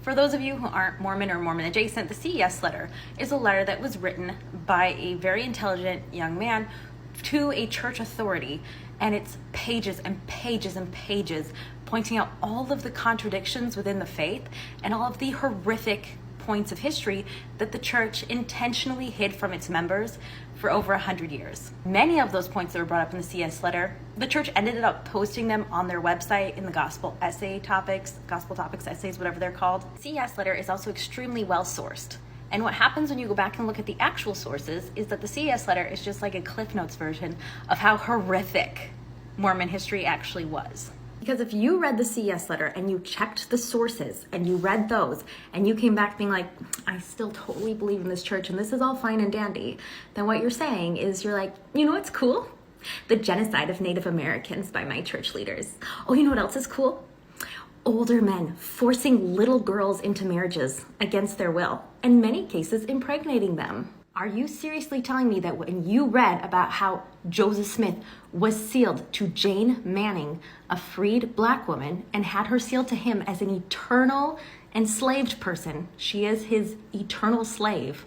For those of you who aren't Mormon or Mormon adjacent, the CES Letter is a letter that was written by a very intelligent young man to a church authority, and it's pages and pages and pages pointing out all of the contradictions within the faith and all of the horrific points of history that the church intentionally hid from its members for over 100 years. Many of those points that were brought up in the CES Letter, the church ended up posting them on their website in the gospel topics essays, whatever they're called. CES Letter is also extremely well sourced. And what happens when you go back and look at the actual sources is that the CES Letter is just like a Cliff Notes version of how horrific Mormon history actually was. Because if you read the CES Letter and you checked the sources and you read those and you came back being like, I still totally believe in this church and this is all fine and dandy, then what you're saying is you're like, you know what's cool? The genocide of Native Americans by my church leaders. Oh, you know what else is cool? Older men forcing little girls into marriages against their will, in many cases impregnating them. Are you seriously telling me that when you read about how Joseph Smith was sealed to Jane Manning, a freed black woman, and had her sealed to him as an eternal enslaved person, she is his eternal slave,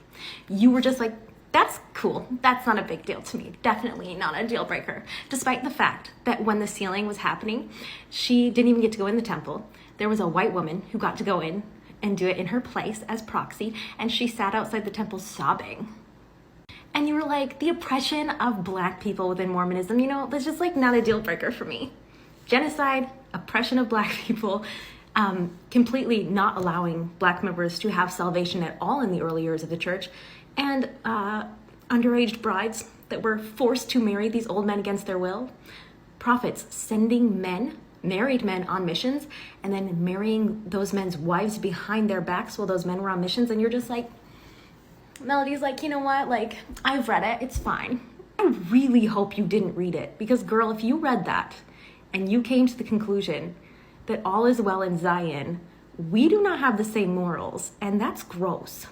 you were just like, that's cool, that's not a big deal to me, definitely not a deal breaker, despite the fact that when the sealing was happening, she didn't even get to go in the temple. There was a white woman who got to go in and do it in her place as proxy, and she sat outside the temple sobbing. And you were like, the oppression of black people within Mormonism, that's just like not a deal breaker for me. Genocide, oppression of black people, completely not allowing black members to have salvation at all in the early years of the church, and underage brides that were forced to marry these old men against their will. Prophets sending married men on missions, and then marrying those men's wives behind their backs while those men were on missions, and you're just like, Melody's like, you know what, like, I've read it, it's fine. I really hope you didn't read it, because girl, if you read that and you came to the conclusion that all is well in Zion, we do not have the same morals, and that's gross.